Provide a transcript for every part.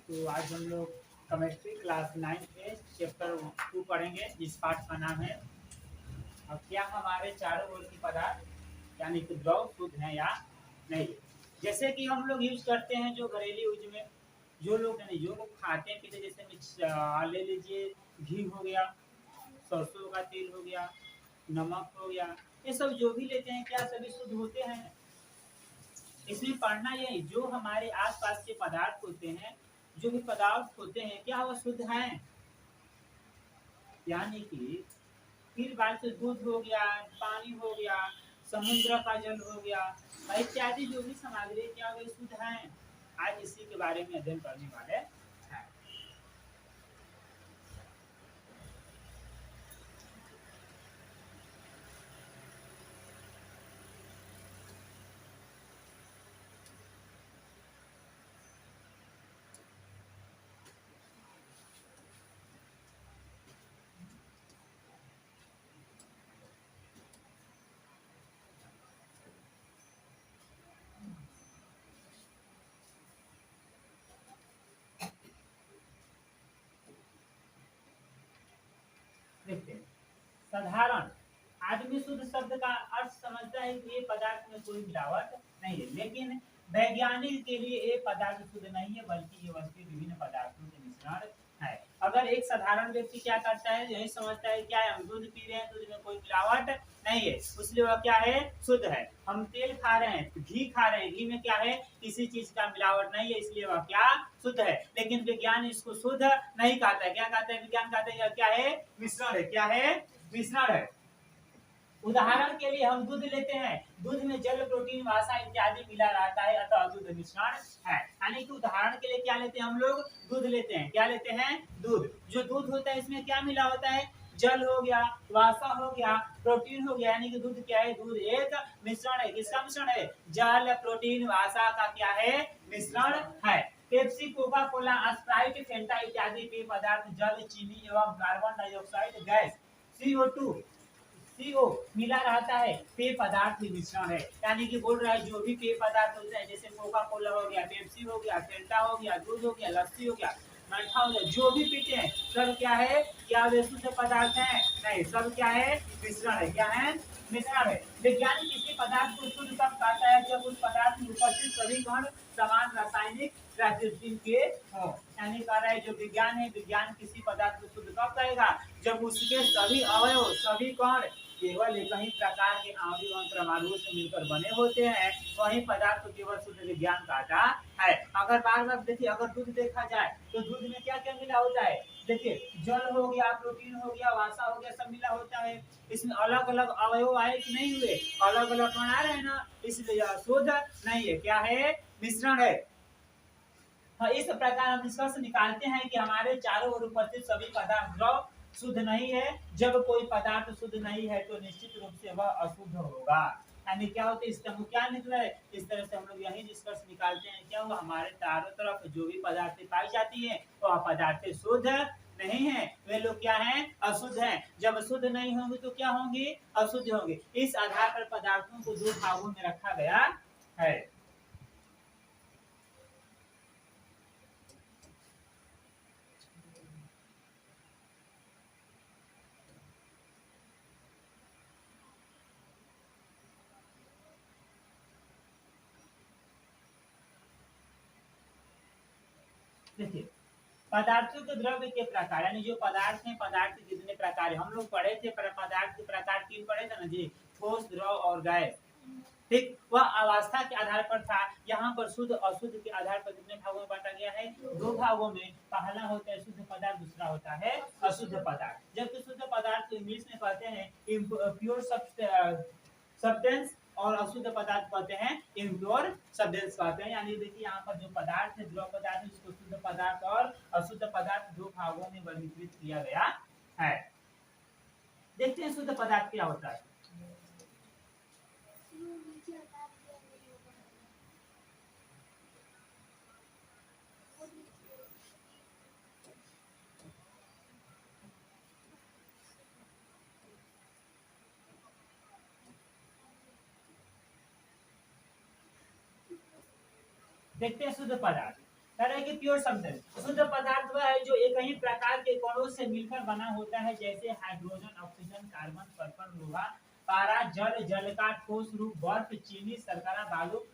तो आज हम लोग केमिस्ट्री क्लास 9 के चैप्टर 2 पढ़ेंगे, जिस पाठ का नाम है अब क्या हमारे चारों ओर की पदार्थ यानी कि द्रव शुद्ध है या नहीं। जैसे कि हम लोग यूज करते हैं जो घरेलू यूज में जो लोग यानी जो लोग खाते पीते, जैसे ले लीजिए घी हो गया, सरसों का तेल हो गया, नमक हो गया, ये सब जो भी लेते हैं क्या सभी शुद्ध होते हैं। इसमें पढ़ना यही जो हमारे आसपास के पदार्थ होते हैं, जो भी पदार्थ होते हैं क्या वो शुद्ध हैं। यानी कि फिर बात से दूध हो गया, पानी हो गया, समुद्र का जल हो गया, इत्यादि जो भी सामग्री क्या वे शुद्ध हैं। आज इसी के बारे में अध्ययन करने वाले हैं। देखते हैं, साधारण आदमी शुद्ध शब्द का अर्थ समझता है कि ये पदार्थ में कोई मिलावट नहीं है, लेकिन वैज्ञानिक के लिए ये पदार्थ शुद्ध नहीं है, बल्कि ये वस्तु विभिन्न पदार्थों के मिश्रण है। अगर एक साधारण व्यक्ति क्या करता है, यही समझता है क्या है हम दूध पी रहे हैं, दूध में कोई मिलावट नहीं है, इसलिए वह क्या है शुद्ध है। हम तेल खा रहे हैं, घी खा रहे हैं, घी में क्या है किसी चीज का मिलावट नहीं है, इसलिए वह क्या शुद्ध है। लेकिन विज्ञान इसको शुद्ध नहीं कहता है। क्या कहते हैं विज्ञान? कहते हैं क्या है मिश्रण है। क्या है मिश्रण है। उदाहरण के लिए हम दूध लेते हैं, दूध में जल, प्रोटीन, वसा इत्यादि मिला रहता है, अतः दूध मिश्रण है। यानी कि उदाहरण के लिए क्या लेते हैं हम लोग दूध लेते हैं, क्या लेते हैं दूध। जो दूध होता है इसमें क्या मिला होता है, जल हो गया, वसा हो गया, प्रोटीन हो गया, यानी कि दूध क्या है, दूध एक मिश्रण है। किसका मिश्रण है? जल, प्रोटीन, वसा का क्या है मिश्रण है। पेप्सी, कोका कोला, स्प्राइट, फेंटा इत्यादि पेय पदार्थ जल, चीनी एवं carbon dioxide gas CO2 CO मिला रहता है, पेय पदार्थ मिश्रण है। यानी कि बोल रहा है जो भी पेय पदार्थ होता है, जैसे कोका कोला हो गया, पेप्सी हो गया, फेंटा हो गया, दूध हो गया, लस्सी हो गया, मीठा हो गया, जो भी पीते हैं सब क्या है, क्या वे शुद्ध पदार्थ है? नहीं, सब क्या है मिश्रण है। क्या है मिश्रण है। वैज्ञानिक किसी पदार्थ को शुद्ध कब कहता है? जब उस पदार्थ में उपस्थित सभी कण समान रासायनिक प्रकृति के हो। यानी कह रहा है जो विज्ञान है, विज्ञान किसी पदार्थ को शुद्ध कब कहेगा? जब उसके सभी अवयव, सभी कण केवल एक ही प्रकार के आणविक एवं परमाणुओं से मिलकर बने होते हैं, वही पदार्थ को केवल शुद्ध विज्ञान कहता है। अगर बार बार देखिए, अगर दूध देखा जाए तो दूध में क्या क्या मिला होता है? देखिए जल हो गया, प्रोटीन हो गया, वसा हो गया, सब मिला होता है। इसमें अलग अलग अवयव आए कि नहीं हुए? अलग अलग कण आ रहे हैं ना, इसलिए शुद्ध नहीं है। क्या है मिश्रण है। हाँ, इस प्रकार हम निष्कर्ष निकालते हैं कि हमारे चारों ओर उपस्थित सभी पदार्थ द्रव शुद्ध नहीं है। जब कोई पदार्थ शुद्ध नहीं है तो निश्चित रूप से वह अशुद्ध होगा। यानी क्या होता है, इसका क्या निकला है? इस तरह से हम लोग यही निष्कर्ष निकालते हैं क्या हुआ, हमारे चारों तरफ जो भी पदार्थ पाई जाती है वह पदार्थ शुद्ध नहीं है, वे लोग क्या हैं अशुद्ध हैं। जब शुद्ध नहीं होंगे तो क्या होंगे? अशुद्ध होंगे। इस आधार पर पदार्थों को दो भागों में रखा गया है। देखिए पदार्थों के द्रव्य के प्रकार, यानी जो पदार्थ हैं, पदार्थ के कितने प्रकार है हम लोग पढ़े थे। पदार्थ के प्रकार 3 पढ़े थे ना जी, ठोस, द्रव और गैस। ठीक, वह अवस्था के आधार पर था। यहाँ पर शुद्ध अशुद्ध के आधार पर कितने भागों में बांटा गया है? 2 भागों में। पहला होता है शुद्ध पदार्थ, दूसरा होता है अशुद्ध पदार्थ। जबकि शुद्ध पदार्थ को इंग्लिश में कहते हैं प्योर सब्सटेंस, और अशुद्ध पदार्थ कहते हैं इम्प्योर सब्सटेंस कहते हैं। यानी देखिए यहाँ पर जो पदार्थ है, द्रव पदार्थ है, उसको शुद्ध पदार्थ और अशुद्ध पदार्थ 2 भागों में वर्गीकृत किया गया है। देखते हैं शुद्ध पदार्थ क्या होता है। देखते हैं शुद्ध पदार्थ। तरह के प्योर सब्सटेंस शुद्ध पदार्थ वह है जो एक ही प्रकार के कणों से मिलकर बना होता है, जैसे हाइड्रोजन, ऑक्सीजन, कार्बन, सल्फर, लोहा, पारा, जल, जल का ठोस रूप, बर्फ, चीनी, शर्करा, बालू,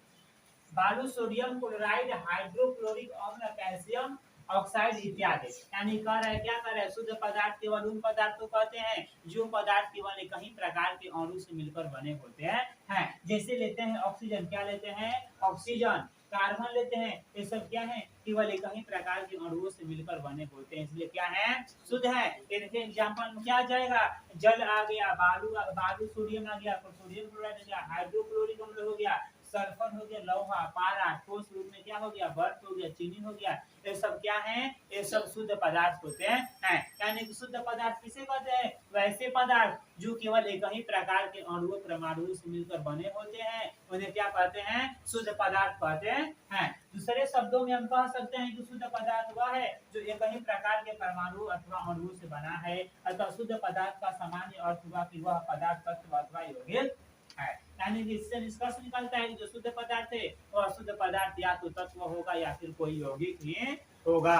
बालू, सोडियम क्लोराइड, हाइड्रोक्लोरिक अम्ल, कैल्शियम ऑक्साइड इत्यादि। यानी कह रहे क्या कर रहे हैं, शुद्ध पदार्थ केवल उन पदार्थ को कहते हैं जो पदार्थ केवल एक ही प्रकार के अणु से मिलकर बने होते हैं। जैसे लेते हैं ऑक्सीजन, क्या लेते हैं ऑक्सीजन, कार्बन लेते हैं, ये सब क्या है केवल एक ही प्रकार के अणुओं से मिलकर बने होते हैं, इसलिए क्या है शुद्ध है। ये देखिए एग्जाम्पल में क्या आ जाएगा, जल आ गया, बालू सोडियम आ गया, सोडियम क्लोराइड आ गया, हाइड्रोक्लोरिक अम्ल हो गया, सल्फर हो गया, लोहा, पारा, ठोस रूप में क्या हो गया बर्फ हो गया, चीनी हो गया, ये सब क्या है, ये सब शुद्ध पदार्थ होते हैं। यानी कि शुद्ध पदार्थ किसे कहते हैं, वैसे पदार्थ जो केवल एक ही प्रकार के अणुओं परमाणुओं से मिलकर बने होते हैं, उन्हें क्या कहते हैं शुद्ध पदार्थ कहते हैं। दूसरे शब्दों में हम कह सकते हैं कि शुद्ध पदार्थ वह है जो एक ही प्रकार के परमाणु अथवा अणुओं से बना है, अतः शुद्ध पदार्थ का सामान्य अर्थ हुआ कि वह पदार्थ तत्व अथवा यौगिक है। यानी कि इससे निष्कर्ष निकलता है कि जो शुद्ध पदार्थ है वह शुद्ध पदार्थ या तो तत्व होगा या फिर कोई यौगिक ही होगा।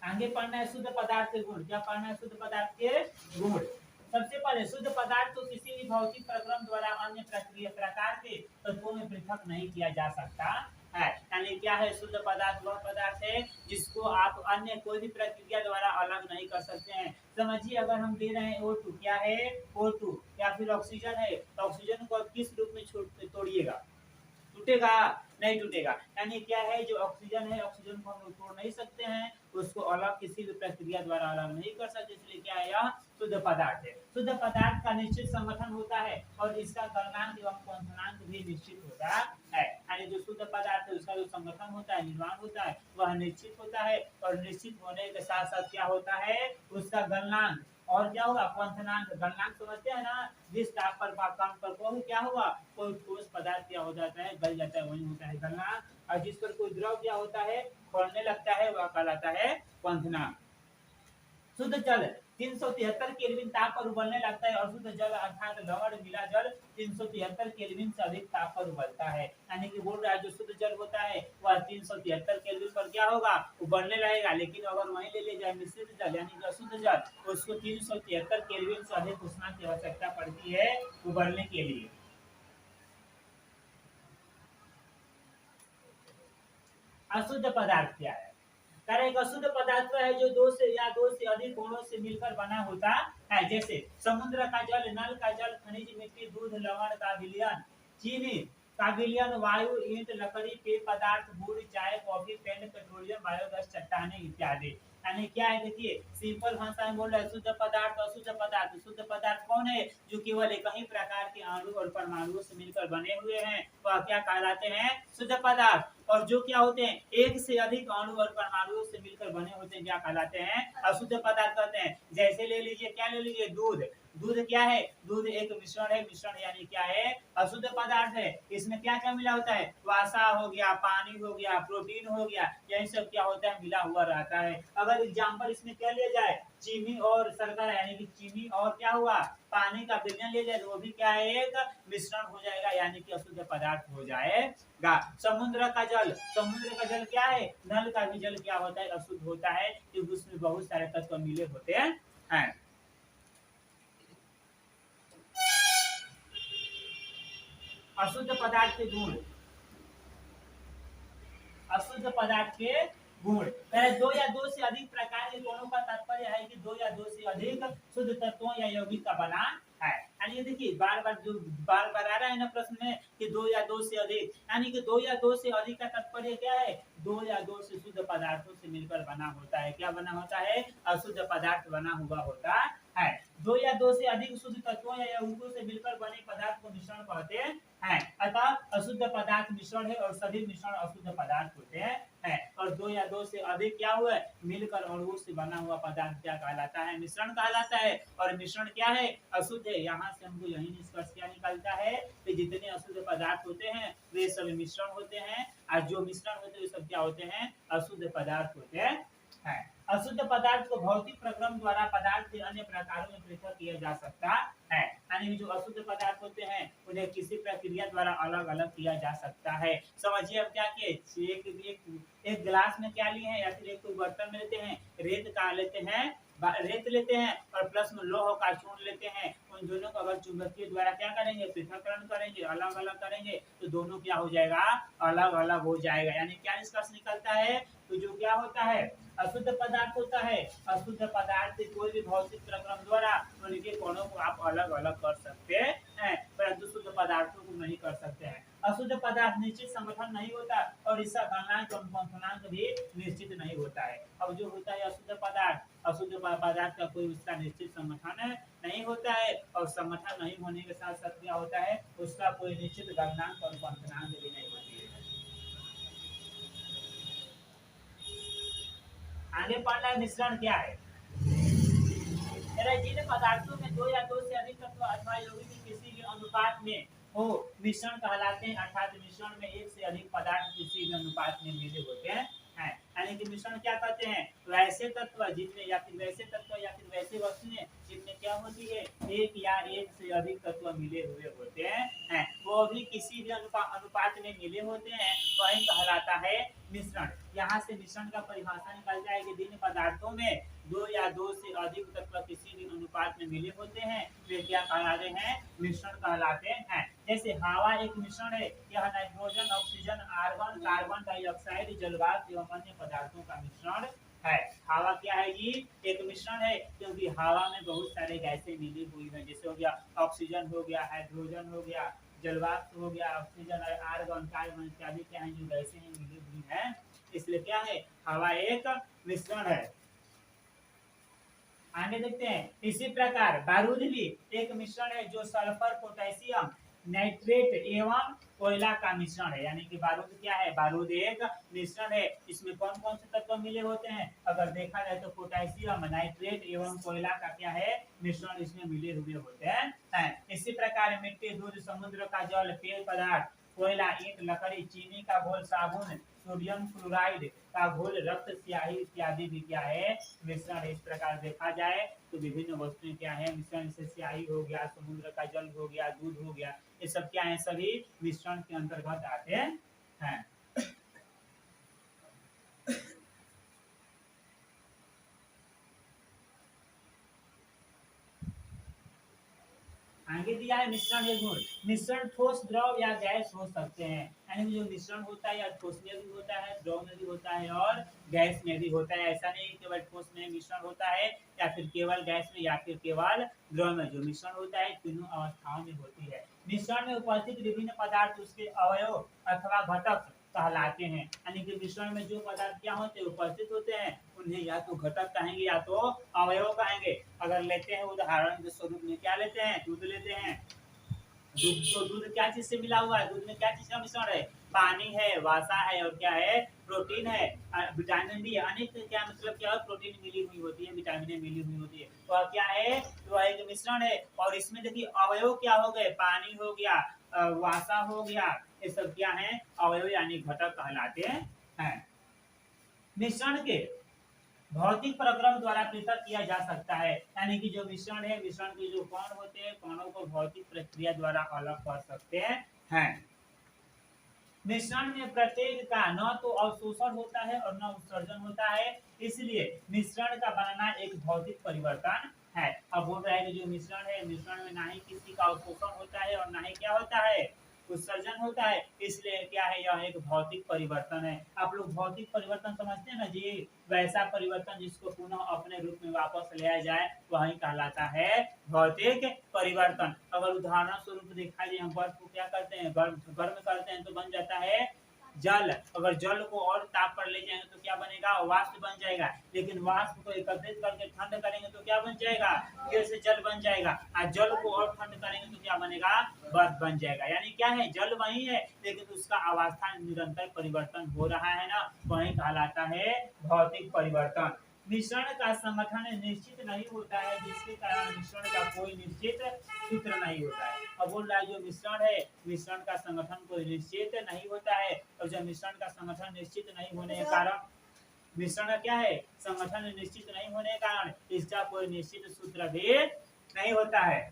आगे पढ़ना है शुद्ध पदार्थ के गुण। क्या पढ़ना है, शुद्ध पदार्थ के गुण। सबसे पहले शुद्ध पदार्थ को किसी भी भौतिक प्रक्रम द्वारा अन्य प्रक्रिया प्रकार के तत्वों में पृथक नहीं किया जा सकता है। यानी क्या है, शुद्ध पदार्थ वह पदार्थ है जिसको आप अन्य कोई भी प्रक्रिया द्वारा अलग नहीं कर सकते हैं। समझिए अगर हम दे रहे हैं O2, क्या है O2, या फिर ऑक्सीजन है, तो ऑक्सीजन को किस रूप में तोड़िएगा, टूटेगा नहीं टूटेगा। यानी क्या है, जो ऑक्सीजन है ऑक्सीजन को हम लोग तोड़ नहीं सकते हैं, उसको अलग किसी भी प्रक्रिया द्वारा अलग नहीं कर सकते, इसलिए क्या है यह शुद्ध पदार्थ है। शुद्ध पदार्थ का निश्चित संगठन होता है और इसका गलनांक एवं क्वथनांक भी निश्चित होता है। यानी जो शुद्ध पदार्थ है उसका जो संगठन होता है, निर्माण होता है, वह निश्चित होता है और निश्चित होने के साथ साथ क्या होता है उसका गलनांक और क्या होगा क्वथनांक। गलनांक समझते हैं ना, जिस ताप पर काम पर कोई क्या हुआ, कोई ठोस पदार्थ क्या हो जाता है गल जाता है, वही होता है गलनांक। और जिस पर कोई द्रव क्या होता है खोलने लगता है वह कहलाता है क्वथनांक। शुद्ध जल 373 केल्विन ताप पर उबलने लगता है और शुद्ध जल अर्थात लवण मिला जल 373 केल्विन से अधिक ताप पर उबलता है। यानी कि बोल रहा है जो शुद्ध जल होता है वह 373 केल्विन पर क्या होगा उबलने लगेगा, लेकिन अगर वहीं ले ले जाए मिश्रित जल यानी कि अशुद्ध जल, उसको 373 केल्विन से अधिक उष्णता की आवश्यकता पड़ती है उबलने के लिए। अशुद्ध पदार्थ क्या है, एक अशुद्ध पदार्थ है जो दो से अधिक गुणों से मिलकर बना होता है, जैसे समुद्र का जल, नल का जल, खनिज मिट्टी, दूध, लवण का विलयन, चीनी का विलयन, वायु, ईंट, लकड़ी, पेय पदार्थ, गुड़, चाय, कॉफी, पेन, पेट्रोलियम, बायोगैस, चट्टाने इत्यादि। यानी क्या है, देखिए सिंपल भाषा में बोल रहा है शुद्ध पदार्थ अशुद्ध पदार्थ। शुद्ध पदार्थ कौन है, जो केवल एक ही प्रकार के अणु और परमाणुओं से मिलकर बने हुए हैं, वह क्या कहलाते हैं शुद्ध पदार्थ। और जो क्या होते हैं एक से अधिक अणु और परमाणुओं से मिलकर बने होते हैं क्या कहलाते हैं अशुद्ध पदार्थ कहते हैं। जैसे ले लीजिए, क्या ले लीजिए, दूध। दूध क्या है, दूध एक मिश्रण है, मिश्रण यानी क्या है अशुद्ध पदार्थ है। इसमें क्या क्या मिला होता है, वसा हो गया, पानी हो गया, प्रोटीन हो गया, यही सब क्या होता है मिला हुआ रहता है। अगर एग्जाम्पल इसमें क्या लिया जाए, चीनी और शर्करा यानी कि चीनी और क्या हुआ पानी का विलयन ले जाए तो वो भी क्या है एक मिश्रण हो जाएगा, यानी कि अशुद्ध पदार्थ हो जाएगा। समुद्र का जल, समुद्र का जल क्या है, नल का भी जल क्या होता है अशुद्ध होता है, क्योंकि उसमें बहुत सारे तत्व मिले होते हैं। अशुद्ध पदार्थ के गुण, अशुद्ध पदार्थ के गुण, दो या दो से अधिक प्रकार के गुणों का तात्पर्य है कि दो या दो से अधिक शुद्ध तत्वों या यौगिक का बना है। यानी देखिए बार बार जो बार बार आ रहा है ना प्रश्न में कि दो या दो से अधिक, यानी कि दो या दो से अधिक का तात्पर्य क्या है, दो या दो से शुद्ध पदार्थों से मिलकर बना होता है। क्या बना होता है, अशुद्ध पदार्थ बना हुआ होता है। दो या दो से अधिक शुद्ध तत्वों या यौगिकों से मिलकर बने पदार्थ को मिश्रण कहते हैं। अतः अशुद्ध पदार्थ मिश्रण है और सभी मिश्रण अशुद्ध पदार्थ होते हैं। और दो या दो से अधिक क्या हुआ मिलकर अणुओं से बना हुआ पदार्थ क्या कहलाता है, मिश्रण कहलाता है। और मिश्रण क्या है, अशुद्ध है। यहाँ से हमको यही निष्कर्ष क्या निकलता है कि जितने अशुद्ध पदार्थ होते हैं वे सब मिश्रण होते हैं, और जो मिश्रण होते हैं वे सब क्या होते हैं, अशुद्ध पदार्थ होते हैं। अशुद्ध पदार्थ को भौतिक प्रक्रम द्वारा पदार्थ के अन्य प्रकारों में पृथक किया जा सकता है। यानी कि जो अशुद्ध पदार्थ होते हैं उन्हें किसी प्रक्रिया द्वारा अलग अलग किया जा सकता है। समझिए अब क्या किए, एक गिलास में क्या लिए हैं या फिर एक कोई बर्तन में लेते हैं, रेत का लेते हैं, रेत लेते हैं और प्लस में लौह का चूर्ण लेते हैं। उन दोनों को अगर चुंबकीय द्वारा क्या करेंगे, पृथक्करण करेंगे, अलग अलग करेंगे तो दोनों क्या हो जाएगा, अलग अलग हो जाएगा। यानी क्या निष्कर्ष निकलता है, तो जो क्या होता है अशुद्ध पदार्थ होता है, अशुद्ध पदार्थ कोई भी भौतिक प्रक्रम द्वारा उनके कोणों को आप अलग अलग कर सकते हैं, परंतु शुद्ध पदार्थों को नहीं कर सकते हैं। अशुद्ध पदार्थ निश्चित संगठन नहीं होता और इसका गणनांक और कंपनांक भी निश्चित नहीं होता है। अब जो होता है अशुद्ध पदार्थ का कोई उसका निश्चित संगठन नहीं होता है और संगठन नहीं होने के साथ साथ क्या होता है, उसका कोई निश्चित गणनांक और कंपनांक भी नहीं होती है। आगे पढ़ना है मिश्रण क्या है। जिन पदार्थों में दो या दो से अधिक तत्व अथवा यौगिक किसी भी अनुपात में हो मिश्रण कहलाते हैं, अर्थात मिश्रण में एक से अधिक पदार्थ किसी भी अनुपात में मिले होते हैं। यानी कि मिश्रण क्या कहते हैं, वैसे तत्व जिनमें या फिर वैसे तत्व या फिर वैसे वस्तुएं जिनमें क्या होती है, एक या एक से अधिक तत्व मिले हुए होते हैं, वो भी किसी भी अनुपात में मिले होते हैं, वही कहलाता है मिश्रण। यहाँ से मिश्रण का परिभाषा निकल जाएगी, जिन पदार्थों में दो या दो से अधिक तत्व किसी भी अनुपात में मिले होते हैं वे क्या कहलाते हैं, मिश्रण कहलाते हैं। जैसे हवा एक मिश्रण है, यह nitrogen, oxygen, argon, carbon dioxide, जलवाष्प एवं अन्य पदार्थों का मिश्रण है। हवा क्या है जी, एक मिश्रण है, क्योंकि हवा में बहुत सारे गैसें मिली हुई है, जैसे हो गया ऑक्सीजन, हो गया हाइड्रोजन, हो गया जलवाष्प, हो गया ऑक्सीजन, आर्गन, कार्बन इत्यादि क्या है जो गैसें मिली हुई है, इसलिए क्या है हवा एक मिश्रण है। आगे देखते हैं, इसी प्रकार बारूद भी एक मिश्रण है जो सल्फर, पोटेशियम, नाइट्रेट एवं कोयला का मिश्रण है। यानी कि बारूद क्या है, बारूद एक मिश्रण है। इसमें कौन कौन से तत्व मिले होते हैं, अगर देखा जाए तो पोटेशियम, नाइट्रेट एवं कोयला का क्या है, मिश्रण इसमें मिले हुए होते हैं। इसी प्रकार मिट्टी, दूध, समुद्र का जल, पेय पदार्थ, कोयला, ईंट, लकड़ी, चीनी का घोल, साबुन, सोडियम क्लोराइड का घोल, रक्त, स्याही इत्यादि भी क्या है, मिश्रण। इस प्रकार देखा जाए तो विभिन्न वस्तुएं क्या है मिश्रण, से स्याही हो गया, समुद्र का जल हो गया, दूध हो गया, ये सब क्या है, सभी मिश्रण के अंतर्गत आते हैं। आगे दिया है मिश्रण के गुण। मिश्रण ठोस, द्रव या गैस हो सकते हैं। यानी जो मिश्रण होता है या ठोस में भी होता है, द्रव में भी होता है और गैस में भी होता है। ऐसा नहीं केवल ठोस में मिश्रण होता है या फिर केवल गैस में या फिर केवल द्रव में। जो मिश्रण होता है तीनों अवस्थाओं में होती है। मिश्रण में उपस्थित विभिन्न पदार्थ उसके अवयव अथवा घटक कहलाते हैं। यानी कि मिश्रण में जो पदार्थ क्या होते हैं, उपस्थित होते हैं, उन्हें या तो घटक कहेंगे या तो अवयव कहेंगे। अगर लेते हैं उदाहरण के स्वरूप में क्या लेते हैं, दूध लेते हैं। दूध तो दूध क्या चीज से मिला हुआ है, दूध में क्या चीज का मिश्रण है, पानी है, वसा है और क्या है, प्रोटीन है, विटामिन भी है, अनेक क्या मतलब क्या है, प्रोटीन मिली हुई होती है, विटामिन मिली हुई होती है, तो क्या है, तो एक मिश्रण है। और इसमें देखिए अवयव क्या हो गए, पानी हो गया, वसा हो गया, ये सब क्या है, अवयव यानी घटक कहलाते हैं। मिश्रण के भौतिक प्रक्रम द्वारा पृथक किया जा सकता है। यानी कि जो मिश्रण है, मिश्रण के जो कण होते हैं, कणों को भौतिक प्रक्रिया द्वारा अलग कर सकते हैं। मिश्रण में प्रत्येक का न तो अवशोषण होता है और न उत्सर्जन होता है, इसलिए मिश्रण का बनना एक भौतिक परिवर्तन है। अब बोल रहा है कि जो मिश्रण है, मिश्रण में ना ही किसी का अवशोषण होता है और ना ही क्या होता है, उत्सर्जन होता है, इसलिए क्या है, यह एक भौतिक परिवर्तन है। आप लोग भौतिक परिवर्तन समझते हैं ना जी, वैसा परिवर्तन जिसको पुनः अपने रूप में वापस लाया जाए वही कहलाता है भौतिक परिवर्तन। अगर उदाहरण स्वरूप देखा जाए, हम बर्फ को क्या करते हैं, गर्म करते हैं तो बन जाता है जल। अगर जल को और ताप पर ले जाएंगे तो क्या बनेगा, वाष्प बन जाएगा। लेकिन वाष्प को एकत्रित करके ठंड करेंगे तो क्या बन जाएगा, फिर से जल बन जाएगा। और जल को और ठंड करेंगे तो क्या बनेगा, बर्फ बन जाएगा। यानी क्या है, जल वही है लेकिन उसका अवस्था निरंतर परिवर्तन हो रहा है ना, वही कहलाता है भौतिक परिवर्तन। मिश्रण का संगठन निश्चित नहीं होता है, जिसके कारण मिश्रण का कोई निश्चित सूत्र नहीं होता है। अब बोल रहा है जो मिश्रण है, मिश्रण का संगठन कोई निश्चित नहीं होता है, और जब मिश्रण का संगठन निश्चित नहीं होने के कारण, मिश्रण का क्या है, संगठन निश्चित नहीं होने के कारण इसका कोई निश्चित सूत्र भी नहीं होता है।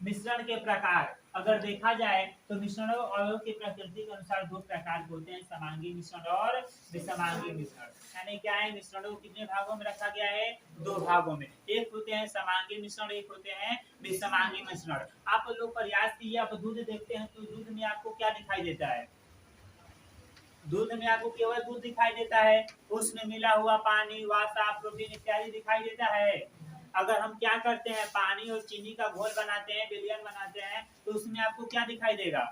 मिश्रण के प्रकार अगर देखा जाए तो मिश्रण और अवयव की प्रकृति के अनुसार दो प्रकार के होते हैं, समांगी मिश्रण और विसमांगी मिश्रण। यानी क्या है, मिश्रणों को कितने भागों में रखा गया है, दो भागों में। एक होते हैं समांगी मिश्रण, एक होते हैं विसमांगी मिश्रण। आप लोग प्रयास कीजिए, आप दूध देखते हैं तो दूध में आपको क्या दिखाई देता है, दूध में आपको केवल दूध दिखाई देता है, उसमें मिला हुआ पानी, वसा, प्रोटीन इत्यादि दिखाई देता है। अगर हम क्या करते हैं, पानी और चीनी का घोल बनाते हैं, विलयन बनाते हैं, तो उसमें आपको क्या दिखाई देगा,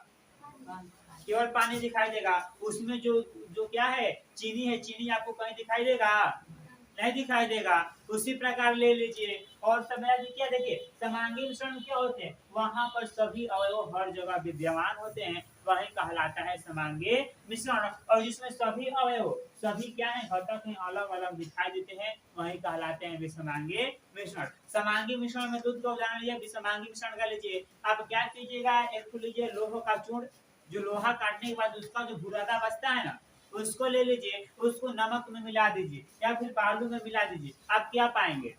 केवल पानी दिखाई देगा। उसमें जो जो क्या है, चीनी है, चीनी आपको कहीं दिखाई देगा, नहीं दिखाई देगा। उसी प्रकार ले लीजिए और समय क्या देखिए, समांगी मिश्रण क्या होते हैं, वहां पर सभी अवयव हर जगह विद्यमान होते हैं, वही कहलाता है समांगी मिश्रण। और जिसमें सभी अवयव, सभी क्या है, घटक हैं, अलग अलग दिखाई देते हैं, वही कहलाते हैं विसमांगी मिश्रण। समांगी मिश्रण में दूध का उदाहरण लिया, विसमांगी मिश्रण का लीजिए। आप क्या कीजिएगा, एक तो लीजिए लोह का चूर्ण, जो लोहा काटने के बाद उसका जो बुरादा बचता है ना, उसको ले लीजिए, उसको नमक में मिला दीजिए या फिर बालू में मिला दीजिए। आप क्या पाएंगे,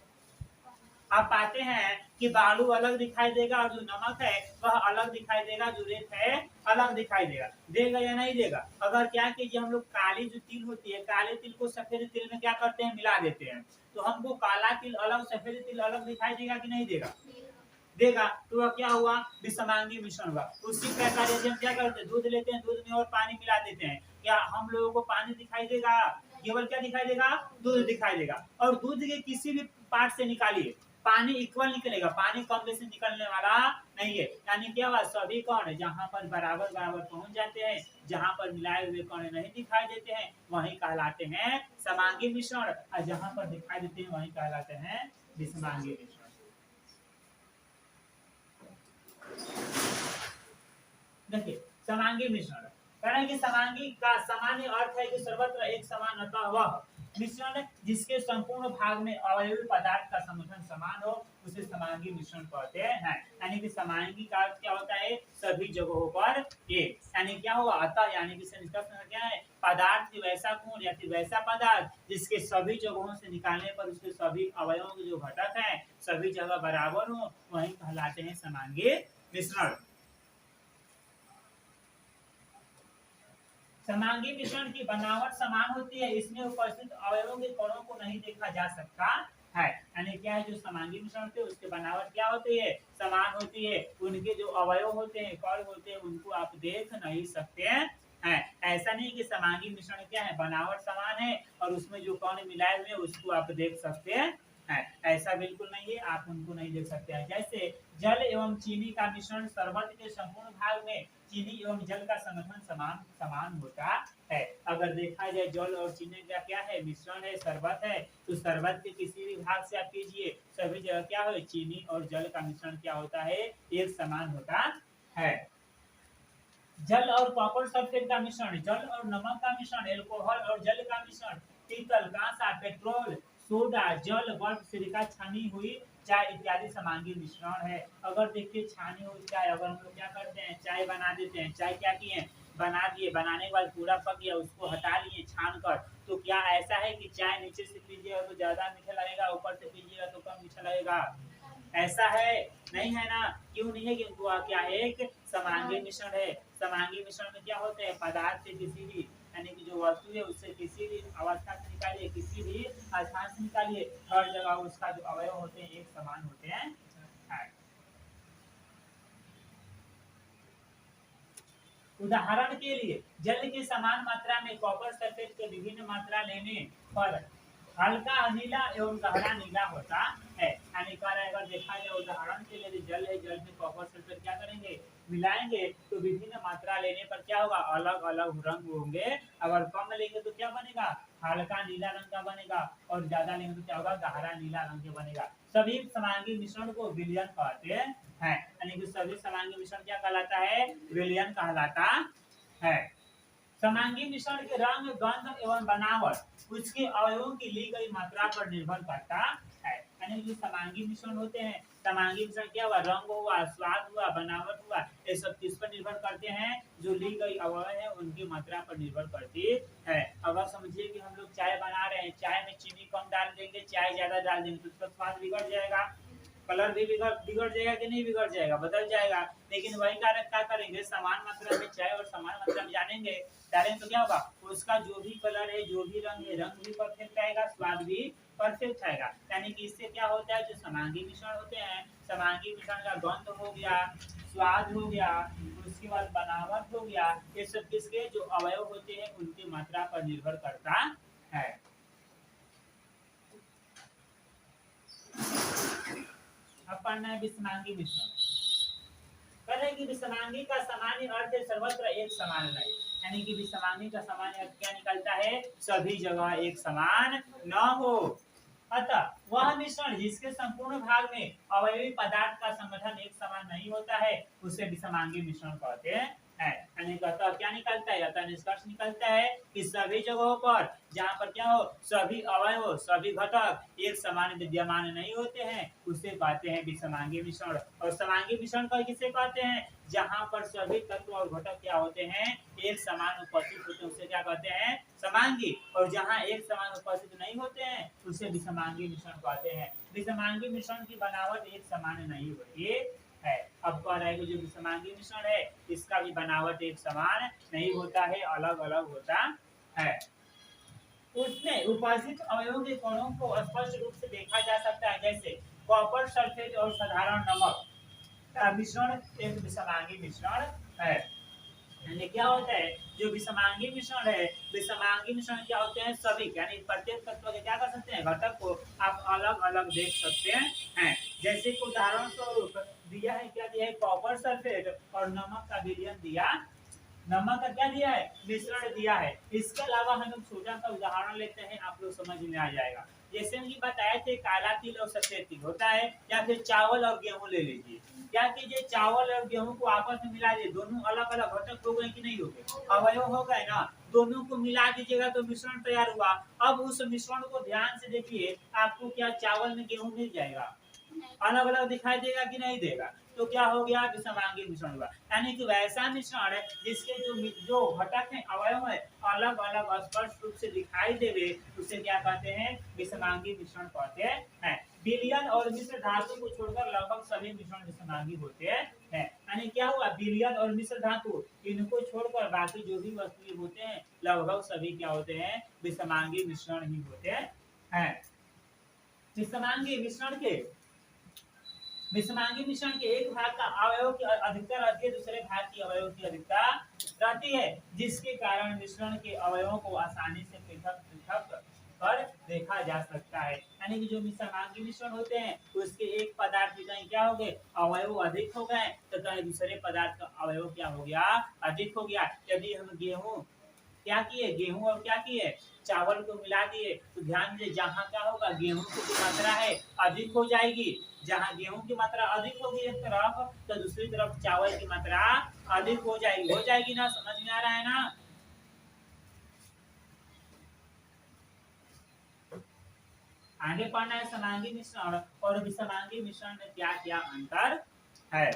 आप पाते हैं कि बालू अलग दिखाई देगा और जो नमक है वह अलग दिखाई देगा, जो रेत है अलग दिखाई देगा। देगा या नहीं देगा। अगर क्या कीजिए, हम लोग काली जो तिल होती है, काले तिल को सफेद तिल में क्या करते हैं, मिला देते हैं, तो हमको काला तिल अलग, सफेद तिल अलग दिखाई देगा कि नहीं देगा, देगा। तो वह क्या हुआ, विसमांगी मिश्रण हुआ। उसी प्रकार यदि हम क्या करते हैं, दूध लेते हैं, दूध में और पानी मिला देते हैं, क्या हम लोगों को पानी दिखाई देगा, केवल क्या दिखाई देगा, दूध दिखाई देगा। और दूध के किसी भी पार्ट से निकालिए, पानी इक्वल निकलेगा, पानी कम से निकलने वाला नहीं है। यानी क्या हुआ, सभी कण जहाँ पर बराबर बराबर पहुंच जाते हैं, जहाँ पर मिलाए हुए कण नहीं दिखाई देते हैं, वही कहलाते हैं समांगी मिश्रण, और जहाँ पर दिखाई देते हैं वही कहलाते हैं विसमांगी मिश्रण। देखिए समांगी मिश्रण, कारण कि समांगी का सामान्य अर्थ है कि सर्वत्र एक समान, अतः वह मिश्रण जिसके संपूर्ण भाग में अवयवी पदार्थ का संगठन समान हो, उसे समांगी मिश्रण कहते हैं। यानी कि समांगी का अर्थ क्या होता है, सभी जगहों पर एक, यानी क्या होगा, अतः यानी कि क्या है, पदार्थ की वैसा गुण या फिर वैसा पदार्थ जिसके सभी जगहों से निकालने पर उसके सभी अवयवों के जो घटक हैं सभी जगह बराबर हो, वही कहलाते हैं समांगी मिश्रण। समांगी मिश्रण की बनावट समान होती है, इसमें उपस्थित अवयवों के कणों को नहीं देखा जा सकता है। यानी क्या है, जो समांगी मिश्रण होते हैं उसकी बनावट क्या होती है, समान होती है, उनके जो अवयव होते हैं, कण होते हैं, उनको आप देख नहीं सकते हैं। ऐसा नहीं कि समांगी मिश्रण क्या है, बनावट समान है और उसमें जो कण मिलाए हुए हैं उसको आप देख सकते हैं, ऐसा बिल्कुल नहीं है, आप उनको नहीं देख सकते हैं। जैसे जल एवं चीनी का मिश्रण, शरबत के संपूर्ण भाग में चीनी एवं जल का संगठन समान समान होता है। अगर देखा जाए जल और चीनी का क्या है, मिश्रण है, शरबत है, तो शरबत के किसी भी भाग से आप कीजिए, सभी जगह क्या हो, चीनी और जल का मिश्रण क्या होता है, एक समान होता है। जल और कॉपर सल्फेट का मिश्रण, जल और नमक का मिश्रण, एल्कोहल और जल का मिश्रण, पीतल, कांसा, पेट्रोल, सोडा, जल, बर्फ, सिलिका, छानी हुई चाय इत्यादि समांगी मिश्रण है। अगर देखिए छानी हुई चाय, अगर हम लोग क्या करते हैं, चाय बना देते हैं, चाय क्या किए, बना दिए, बनाने के बाद पूरा पक गया, उसको हटा लिए छान कर, तो क्या ऐसा है कि चाय नीचे से पीजिएगा तो ज्यादा मीठा लगेगा, ऊपर से पीजिएगा तो कम मीठा लगेगा, ऐसा है, नहीं है ना। क्यों नहीं है, क्योंकि क्या है, एक समांगी मिश्रण है। समांगी मिश्रण में क्या होते हैं, पदार्थ से किसी भी, यानी कि जो वस्तु है उससे किसी भी अवस्था से निकालिए, किसी भी स्थान से निकालिए, हर जगह उसका जो अवयव होते हैं एक समान होते हैं। उदाहरण के लिए जल की समान मात्रा में कॉपर सल्फेट के विभिन्न मात्रा लेने पर हल्का नीला एवं गहरा नीला होता है। यानी अगर देखा जाए उदाहरण के लिए जल है, जल में कॉपर सल्फेट क्या करेंगे, मिलाएंगे, तो विभिन्न मात्रा लेने पर क्या होगा, अलग अलग रंग होंगे। अगर कम लेंगे तो क्या बनेगा, हल्का नीला रंग का बनेगा, और ज्यादा लेंगे तो क्या होगा, गहरा नीला रंग का बनेगा। सभी समांगी मिश्रण को विलयन कहते हैं, यानी कि सभी समांगी मिश्रण क्या कहलाता है, विलयन कहलाता है। समांगी मिश्रण के रंग, गंध एवं बनावट उसके अवयवों की ली गई मात्रा पर निर्भर करता है। यानी जो समांगी मिश्रण होते हैं, समांगी मिश्रण क्या हुआ, रंग हुआ, स्वाद हुआ, बनावट हुआ, ये सब किस पर निर्भर करते हैं, जो ली गई अवयव है उनकी मात्रा पर निर्भर करती है। अगर समझिए कि हम लोग चाय बना रहे हैं, चाय में चीनी कम डाल देंगे, चाय ज्यादा डाल देंगे तो उसका स्वाद बिगड़ जाएगा, कलर भी बिगड़ बिगड़ जाएगा कि नहीं बिगड़ जाएगा, बदल जाएगा। लेकिन वही कारक क्या करेंगे, समान मात्रा में चाय और समान मात्रा में जानेंगे डालेंगे तो क्या होगा, उसका जो भी कलर है, जो भी रंग है, रंग भी परफेक्ट आएगा, स्वाद भी परफेक्ट आएगा। यानी कि इससे क्या होता है, जो समांगी मिश्रण होते हैं, समांगी मिश्रण का गंध हो गया, स्वाद हो गया, उसके बाद बनावट हो गया, ये सब किसके जो अवयव होते हैं उनकी मात्रा पर निर्भर करता है। अब पढ़ना है विषमांगी मिश्रण। कहें कि विषमांगी का सामान्य अर्थ है सर्वत्र एक समान नहीं, यानी कि विषमांगी का सामान्य अर्थ क्या निकलता है, सभी जगह एक समान न हो। अतः वह मिश्रण जिसके संपूर्ण भाग में अवयवी पदार्थ का संगठन एक समान नहीं होता है उसे विषमांगी मिश्रण कहते हैं। यानी अतः क्या निकलता है, अतः निष्कर्ष निकलता है कि सभी जगहों पर जहाँ पर क्या हो, सभी अवयव सभी घटक एक समान विद्यमान नहीं होते हैं उसे कहते हैं विषमांगी मिश्रण। और समांगी मिश्रण का किसे कहते हैं, जहाँ पर सभी तत्व और घटक क्या होते हैं, एक समान उपस्थित होते हैं उसे क्या कहते हैं, समांगी। और जहाँ एक समान उपस्थित नहीं होते हैं उसे विषमांगी मिश्रण कहते हैं। विषमांगी मिश्रण की बनावट एक समान नहीं होती है। अब कह रहा है कि जो विषमांगी मिश्रण है इसका भी बनावट एक समान नहीं होता है, अलग अलग होता है। उसमें उपस्थित अवयवों के कणों को स्पष्ट रूप से देखा जा सकता है, जैसे कॉपर सल्फेट और साधारण नमक का मिश्रण एक विषमांगी मिश्रण है। यानी क्या होता है, जो विषमांगी मिश्रण है, विषमांगी मिश्रण क्या होते हैं, सभी यानी प्रत्येक तत्व के क्या कर सकते हैं, घटक को आप अलग अलग देख सकते हैं। जैसे कि उदाहरण स्वरूप दिया है, क्या दिया है, कॉपर सल्फेट और नमक का विलयन दिया, नमक का क्या दिया है, मिश्रण दिया है। इसके अलावा हम लोग छोटा सा उदाहरण लेते हैं, आप लोग समझ में आ जाएगा। जैसे हम बताए थे काला तिल और सफेद तिल होता है, या फिर चावल और गेहूं ले लीजिए। क्या कीजिए, चावल और गेहूं को आपस में मिला दीजिए, दोनों अलग अलग घटक हो गए कि नहीं हो गए, अवयव हो गए ना, दोनों को मिला दीजिएगा तो मिश्रण तैयार हुआ। अब उस मिश्रण को ध्यान से देखिए, आपको क्या चावल में गेहूं मिल जाएगा, अलग अलग दिखाई देगा कि नहीं देगा, तो क्या हो गया, विषमांगी मिश्रण हुआ। यानी कि वैसा मिश्रण है जिसके जो घटक है, अवयव है, अलग अलग स्पष्ट रूप से दिखाई देवे उसे क्या कहते हैं, विषमांगी मिश्रण कहते हैं। विलयन और मिश्र धातु को छोड़कर लगभग सभी मिश्रण विषमांगी होते हैं। यानी क्या हुआ, विलयन और मिश्र धातु इनको छोड़कर बाकी जो भी वस्तुएं होते हैं लगभग सभी क्या होते हैं, विषमांगी मिश्रण ही होते हैं। विषमांगी मिश्रण के विषमांगी मिश्रण के एक भाग का अवयव की अधिकता रहती है, दूसरे भाग की अवयव की अधिकता रहती है, जिसके कारण मिश्रण के अवयवों को आसानी से पृथक पृथक कर देखा जा सकता है। यानी कि जो विषमांगी मिश्रण होते हैं उसके एक पदार्थ की कहीं क्या हो गए, अवयव अधिक हो गए, तो कहीं दूसरे पदार्थ का अवयव क्या हो गया, अधिक हो गया। यदि हम गेहूं क्या किए, गेहूं और क्या किए, चावल को मिला दिए, तो ध्यान दीजिए जहाँ क्या होगा, गेहूं की जो मात्रा है अधिक हो जाएगी। जहाँ गेहूं की मात्रा अधिक होगी एक तरफ, तो दूसरी तरफ चावल की मात्रा अधिक हो जाएगी ना, समझ में आ रहा है ना। आगे पढ़ना है समांगी मिश्रण और विषमांगी मिश्रण में क्या क्या अंतर है।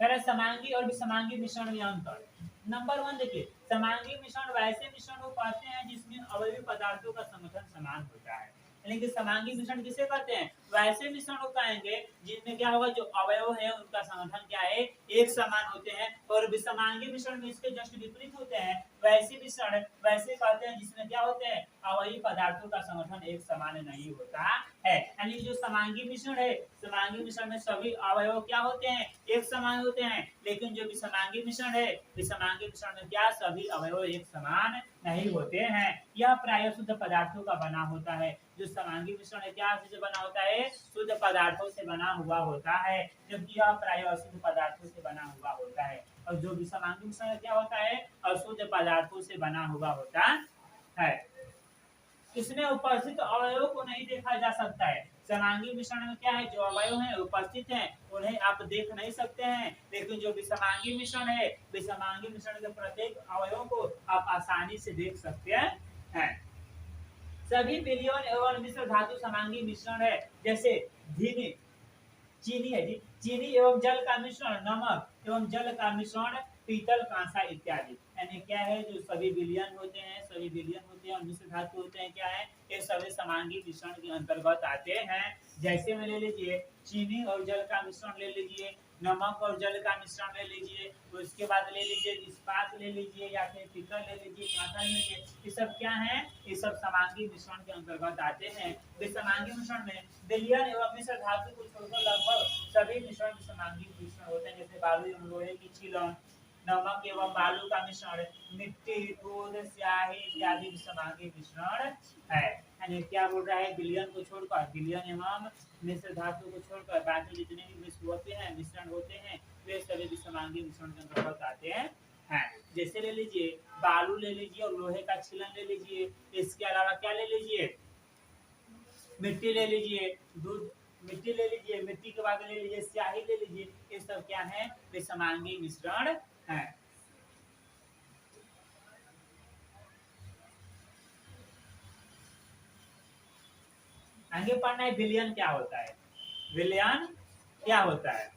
पहले समांगी और विषमांगी मिश्रण में अंतर। नंबर 1 देखिए, समांगी मिश्रण वैसे मिश्रण को कहते हैं जिसमें अवयवी पदार्थों का संगठन समान होता है। यानी कि समांगी मिश्रण किसे कहते हैं, वैसे मिश्रण को कहेंगे जिनमें क्या होगा, जो अवयव है उनका संगठन क्या है, एक समान होते हैं। और विषमांगी मिश्रण में इसके जस्ट विपरीत होते हैं, वैसे मिश्रण वैसे कहते हैं जिसमें क्या होते हैं, अवयवी पदार्थों का संगठन एक समान नहीं होता है। यानी जो समांगी मिश्रण है, समांगी मिश्रण में सभी अवयव क्या होते हैं, एक समान होते हैं। लेकिन जो विषमांगी मिश्रण है, विषमांगी मिश्रण में क्या सभी अवयव एक समान नहीं होते हैं। यह प्रायः शुद्ध पदार्थों का बना होता है। जो समांगी मिश्रण है क्या से बना होता है, शुद्ध पदार्थों से बना हुआ होता है, जबकि यह प्रायः अशुद्ध पदार्थों से बना हुआ होता है। और जो विषमांगी मिश्रण क्या होता है, अशुद्ध पदार्थों से बना हुआ होता है। इसमें उपस्थित अवयवों को नहीं देखा जा सकता है। समांगी मिश्रण में क्या है, जो अवयव हैं उपस्थित हैं उन्हें आप देख नहीं सकते हैं। लेकिन जो विषमांगी मिश्रण है, विषमांगी मिश्रण के प्रत्येक अवयवों को आप आसानी से देख सकते हैं। सभी विलयन एवं मिश्र धातु समांगी मिश्रण है। जैसे चीनी है, चीनी एवं जल का मिश्रण, नमक एवं जल का मिश्रण पीतल, कांसा इत्यादि। यानी क्या है, जो सभी विलयन होते हैं, सभी विलयन होते हैं और मिश्र धातु होते हैं, क्या है, ये सभी समांगी मिश्रण के अंतर्गत आते हैं। जैसे में ले लीजिए चीनी और जल का मिश्रण ले लीजिए, नमक और जल का मिश्रण ले लीजिए, तो इसके बाद ले लीजिए इस्पात ले लीजिए या फिर पीतल ले लीजिए, कांसा ले लीजिए, ये सब क्या है, ये सब समांगी मिश्रण के अंतर्गत आते हैं। समांगी मिश्रण में विलयन एवं मिश्र धातु को छोड़कर लगभग सभी मिश्रण समांगी मिश्रण होते हैं। जैसे बालू एवं लोहे की छीलन, नमक एवं बालू का मिश्रण, मिट्टी, दूध, स्याही इत्यादि समांगी मिश्रण है। यानी क्या बोल रहा है, विलयन को छोड़कर, विलयन एवं मिश्र धातु को छोड़कर बाकी जितने भी मिश्र होते हैं, मिश्रण होते हैं, वे सभी समांगी मिश्रण के अंतर्गत आते हैं। जैसे ले लीजिए बालू ले लीजिए और लोहे का छीलन ले लीजिए, इसके अलावा क्या ले लीजिए, मिट्टी ले लीजिए, दूध, मिट्टी ले लीजिए, मिट्टी के बाद ले लीजिए स्याही ले लीजिए, ये सब क्या है, वे समांगी मिश्रण है। आगे पढ़ना है विलयन क्या होता है। विलयन क्या होता है,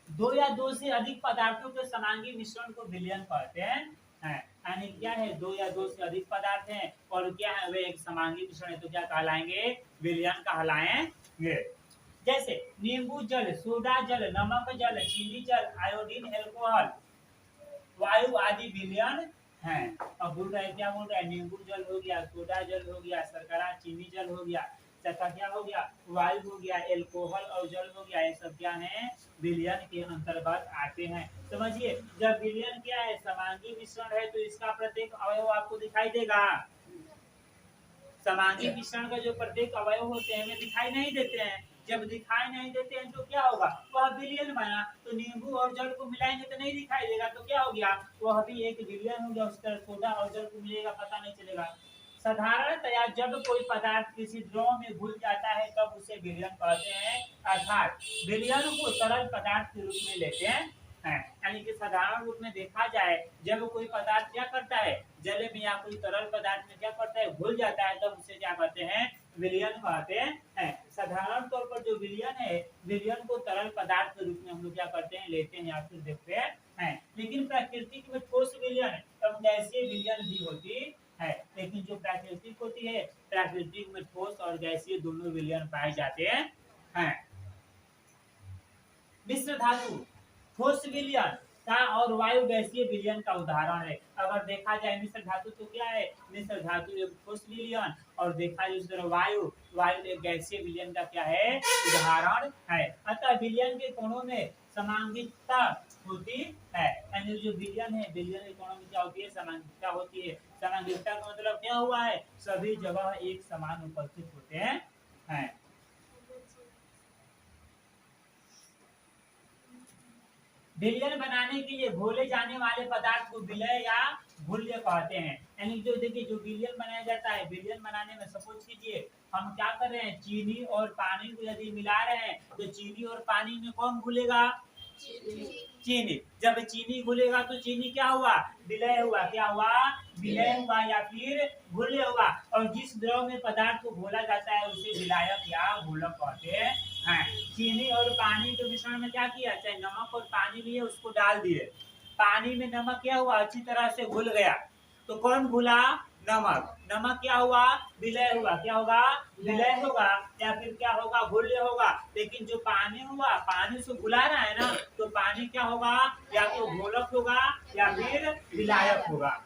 दो या दो से अधिक पदार्थों के समांगी मिश्रण को विलयन कहते हैं। यानी क्या है, दो या दो से अधिक पदार्थ हैं और क्या है, वे एक समांगी मिश्रण है, तो क्या कहलाएंगे, विलयन कहलाएंगे। जैसे नींबू जल, सोडा जल, नमक जल, चीनी जल, आयोडीन, एल्कोहल, वायु आदि विलयन है। अब बोल रहा है, क्या बोल रहा है, नींबू जल हो गया, सोडा जल हो गया, शर्करा चीनी जल हो गया, तथा क्या हो गया, वायु हो गया, एल्कोहल और जल हो गया, ये सब क्या है, विलयन के अंतर्गत आते हैं। समझिए, जब विलयन क्या है, समांगी मिश्रण है, तो इसका प्रत्येक अवयव आपको दिखाई देगा। समांगी मिश्रण का जो प्रत्येक अवयव होते हैं वे दिखाई नहीं देते हैं। जब दिखाई नहीं देते हैं तो क्या होगा, वह विलयन बना। तो नींबू और जल को मिलाएंगे तो नहीं दिखाई देगा, तो क्या हो गया, वह भी एक विलयन हो गया। उस तरह सोडा और जल को मिलेगा, पता नहीं चलेगा। साधारणतया जब कोई पदार्थ किसी द्रव में घुल जाता है तब उसे विलयन कहते हैं। अर्थात विलयन को तरल पदार्थ के रूप में लेते हैं। यानी कि साधारण रूप में देखा जाए, जब कोई पदार्थ क्या करता है, जल में या कोई तरल पदार्थ में क्या करता है, घुल जाता है, तब उसे क्या कहते हैं, विलयन कहते हैं। साधारण तौर पर जो विलयन है, विलयन को तरल पदार्थ के रूप में हम लोग क्या करते हैं, लेते हैं या फिर देखते हैं। लेकिन प्राकृतिक में ठोस विलयन एवं गैसीय विलयन भी होती है। लेकिन जो प्राकृतिक होती है, प्राकृतिक में ठोस और गैसीय दोनों विलयन पाए जाते हैं। मिश्र धातु ठोस विलयन का और वायु गैसीय विलयन का उदाहरण है। अगर देखा जाए मिश्र धातु तो क्या है, मिश्र धातु एक ठोस विलयन, और देखा जाए उस तरह वायु, वायु एक गैसीय विलयन का क्या है, उदाहरण है। अतः विलयन के कोणों में समांगिकता होती है। यानी जो विलयन है, विलयन के कोणों में क्या होती है, समांगिकता होती है। समांगिकता का मतलब क्या हुआ है, सभी जगह एक समान उपस्थित होते हैं। विलयन बनाने के लिए घोले जाने वाले पदार्थ को विलय या घुल्य कहते हैं। यानी जो देखिए, जो विलयन बनाया जाता है, विलयन बनाने में सपोज कीजिए हम क्या कर रहे हैं, चीनी और पानी को यदि मिला रहे हैं, तो चीनी और पानी में कौन घुलेगा, चीनी। जब चीनी घुलेगा तो चीनी क्या हुआ, विलय हुआ, क्या हुआ, विलय हुआ या फिर घुल्य हुआ। और जिस द्रव में पदार्थ को घोला जाता है उसे विलायक या घोलक कहते हैं। चीनी और पानी के मिश्रण में क्या किया, चाहे नमक और पानी भी है, उसको डाल दिए, पानी में नमक क्या हुआ, अच्छी तरह से घुल गया, तो कौन घुला, नमक। नमक क्या हुआ, विलय हुआ, क्या होगा, विलय होगा या फिर क्या होगा, घुल्य होगा। लेकिन जो पानी हुआ, पानी से घुला रहा है ना, तो पानी क्या होगा, या तो घोलक होगा या फिर विलायक होगा।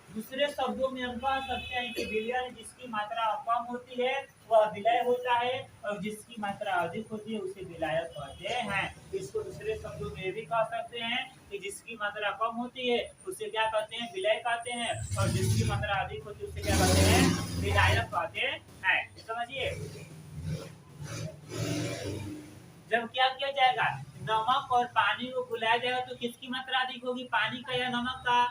दूसरे शब्दों में हम कह सकते हैं कि विलयन जिसकी मात्रा कम होती है वह विलय होता है, और जिसकी मात्रा अधिक होती है उसे विलायक कहते हैं। इसको दूसरे शब्दों में भी कह सकते हैं कि जिसकी मात्रा कम होती है उसे क्या कहते हैं, विलय कहते हैं, और जिसकी मात्रा अधिक होती है उसे क्या कहते हैं, विलायक कहते हैं। समझिए, जब क्या किया जाएगा, नमक और पानी को घुलाया जाएगा तो किसकी मात्रा अधिक होगी, पानी का या नमक का,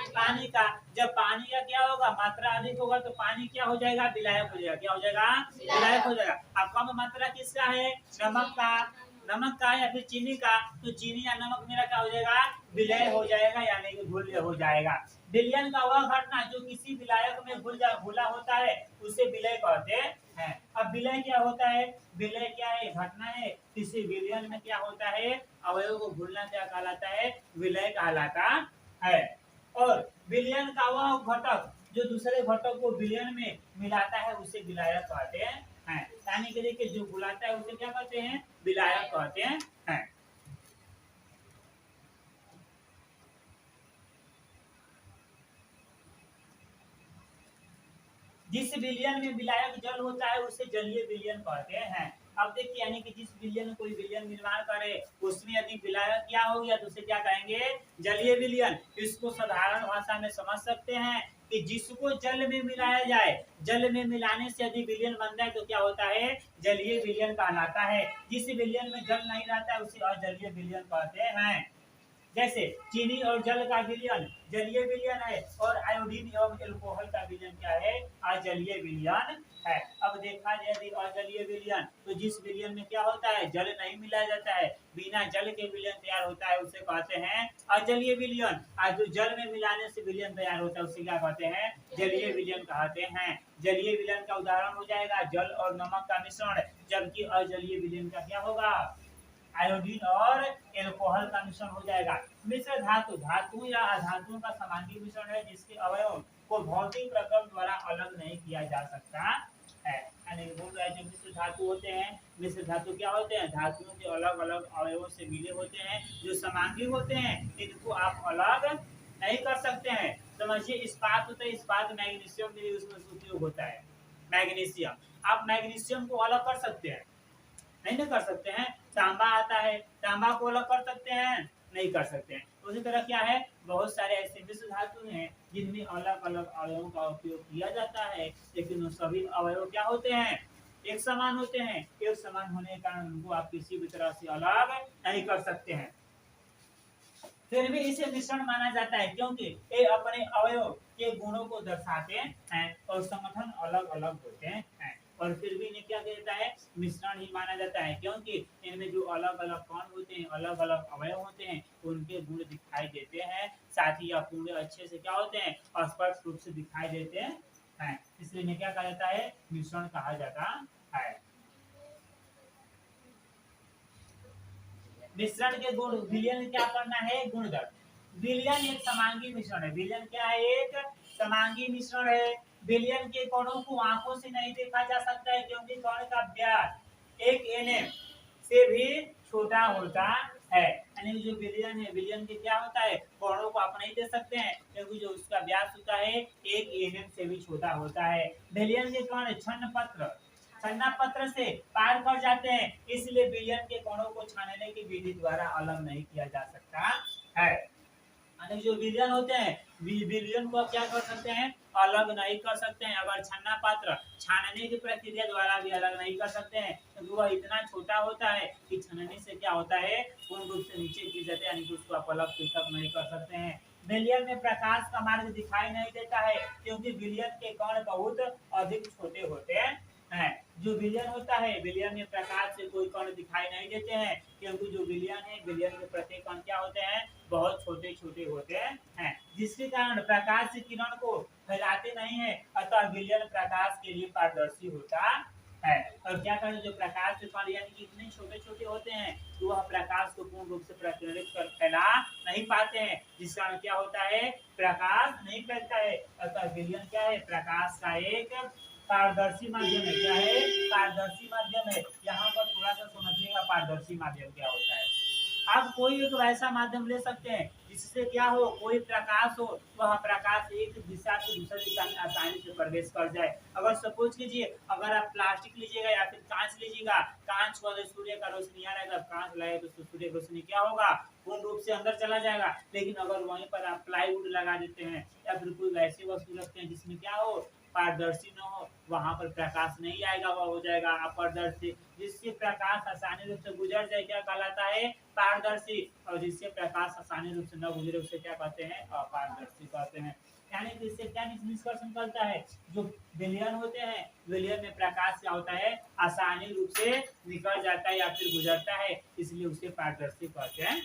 पानी का। जब पानी का क्या होगा, मात्रा अधिक होगा, तो पानी क्या हो जाएगा, विलायक हो जाएगा, क्या हो जाएगा, विलायक हो जाएगा। अब कम मात्रा किसका है, नमक का, नमक का या फिर चीनी का, तो चीनी या नमक मेरा क्या हो जाएगा, विलय हो जाएगा, यानी कि घुल्य हो जाएगा। विलयन का वह घटना जो किसी विलायक में घुला होता है उसे विलय कहते हैं। अब विलय क्या होता है? विलय क्या है? घटना है। किसी विलयन में क्या होता है? अवयव को भूलना क्या कहलाता है? विलय कहलाता है। और विलयन का वह घटक जो दूसरे घटक को विलयन में मिलाता है उसे विलायक कहते हैं। यानी कि देखिए जो बुलाता है उसे क्या कहते हैं? विलायक कहते हैं। जिस विलयन में विलायक जल होता है उसे जलीय विलयन कहते हैं। अब देखिए यानी कि जिस विलयन कोई विलयन निर्माण करे उसमें यदि विलायक क्या हो गया तो उसे क्या कहेंगे? जलीय विलयन। इसको साधारण भाषा में समझ सकते हैं कि जिसको जल में मिलाया जाए, जल में मिलाने से यदि विलयन बनता है तो क्या होता है? जलीय विलयन कहलाता है। जिस विलयन में जल नहीं रहता है उसे अजलीय विलयन कहते हैं। जैसे चीनी और जल का विलयन जलीय विलयन है और आयोडीन एवं एल्कोहल का विलयन क्या है? अजलीय विलयन है। अब देखा जाए यदि अजलीय विलयन तो जिस विलयन में क्या होता है? जल नहीं मिलाया जाता है, बिना जल के विलयन तैयार होता है उसे कहते हैं अजलीय विलयन। और जो जल में मिलाने से विलयन तैयार होता है उसे क्या कहते हैं? जलीय विलयन कहते हैं। जलीय विलयन का उदाहरण हो जाएगा जल और नमक का मिश्रण, जबकि अजलीय विलयन का क्या होगा? आयोडीन और एल्कोहल का मिश्रण हो जाएगा। मिश्र धातु धातु या अधातुओं का समांगी मिश्रण है जिसके अवयव को भौतिक प्रक्रम द्वारा अलग नहीं किया जा सकता है। यानी बोल रहा है जो मिश्र धातु होते हैं, मिश्र धातु क्या होते हैं? धातुओं के अलग अलग अवयवों से मिले होते हैं जो समांगी होते हैं, इनको आप अलग नहीं कर सकते हैं। समझिए इस्पात होता है, इस्पात मैग्नीशियम के लिए उसमें उपयोग होता है। मैग्नीशियम आप मैग्नीशियम को अलग कर सकते हैं? नहीं ना कर सकते हैं। तांबा आता है, तांबा को अलग कर सकते हैं? नहीं कर सकते हैं। उसी तरह क्या है? बहुत सारे ऐसे मिश्र धातु हैं जिनमें अलग अलग अवयवों का उपयोग किया जाता है, लेकिन वो सभी अवयव क्या होते हैं? एक समान होते हैं। एक समान होने के कारण उनको आप किसी भी तरह से अलग नहीं कर सकते हैं। फिर भी इसे मिश्रण माना जाता है क्योंकि ये अपने अवयव के गुणों को दर्शाते हैं और संगठन अलग अलग होते हैं। और फिर भी इन्हें क्या कहता है? मिश्रण ही माना जाता है क्योंकि इनमें जो अलग अलग कण होते हैं, अलग अलग अवयव होते हैं, उनके गुण दिखाई देते हैं। साथ ही पूरे अच्छे से क्या होते हैं? स्पष्ट रूप से दिखाई देते हैं। इसलिए इन्हें क्या कहा जाता है? मिश्रण कहा जाता है। मिश्रण के गुण विलयन क्या करना है? गुणगत। विलयन एक समांगी मिश्रण है। विलयन क्या है? एक समांगी मिश्रण है। विलयन के कणों को आंखों से नहीं देखा जा सकता है क्योंकि कण का व्यास 1 nm से भी छोटा होता है। यानी जो विलयन है, विलयन के क्या होता है? कणों को आप नहीं देख सकते हैं क्योंकि जो उसका व्यास होता है 1 nm से भी छोटा होता है। विलयन के कण छन्न पत्र छन्ना पत्र से पार कर जाते हैं, इसलिए विलयन के कणों को छानने की विधि द्वारा अलग नहीं किया जा सकता है। जो विलयन होते हैं विलयन को क्या कर सकते हैं? अलग नहीं कर सकते हैं। अगर छन्ना पात्र छानने की प्रक्रिया द्वारा भी अलग नहीं कर सकते हैं क्योंकि तो वह इतना छोटा होता है कि छानने से क्या होता है? पूर्ण रूप से नीचे गिर जाते हैं, यानी कि उसको आप अलग पिकअप नहीं कर सकते हैं। विलयन में प्रकाश का मार्ग दिखाई नहीं देता है क्योंकि विलयन के कण बहुत अधिक छोटे होते हैं। जो विलयन होता है, विलयन में प्रकाश से कोई कण दिखाई नहीं देते हैं क्योंकि जो विलयन है, विलयन के प्रत्येक कण क्या होते हैं? बहुत छोटे छोटे होते हैं, जिसके कारण प्रकाश की किरण को फैलाते नहीं है, अतः विलयन प्रकाश के लिए पारदर्शी होता है। और क्या करें? जो प्रकाश के कण यानी कि इतने छोटे छोटे होते हैं तो वह प्रकाश को पूर्ण रूप से प्रकीर्णित कर फैला नहीं पाते हैं, जिस कारण क्या होता है? प्रकाश नहीं फैलता है। अतः विलयन क्या है? प्रकाश का एक पारदर्शी माध्यम है। क्या है? पारदर्शी माध्यम है। यहाँ पर थोड़ा सा समझिएगा पारदर्शी माध्यम क्या होता है। आप कोई एक वैसा माध्यम ले सकते हैं जिससे क्या हो? कोई प्रकाश हो, वह प्रकाश एक दिशा से दूसरी दिशा में आसानी से प्रवेश कर जाए। अगर सपोज कीजिए अगर आप प्लास्टिक लीजिएगा या फिर कांच लीजिएगा, कांच को अगर सूर्य का रोशनी आ रहा है तब कांच लगे तो सूर्य रोशनी क्या होगा? पूर्ण रूप से अंदर चला जाएगा। लेकिन अगर वहीं पर आप प्लाईवुड लगा देते हैं या फिर कोई वैसी वस्तु रखते हैं जिसमें क्या हो? पारदर्शी न हो, वहां पर प्रकाश नहीं आएगा, वह हो जाएगा अपारदर्शी। जिससे प्रकाश आसानी रूप से गुजर जाए क्या कहलाता है? पारदर्शी। और जिससे प्रकाश आसानी रूप से न गुजरे उसे क्या कहते हैं? अपारदर्शी कहते हैं। यानी कि इससे क्या निष्कर्ष निकलता है? जो विलयन होते हैं, विलयन में प्रकाश क्या होता है? आसानी रूप से निकल जाता है या फिर गुजरता है, इसलिए उसे पारदर्शी कहते हैं।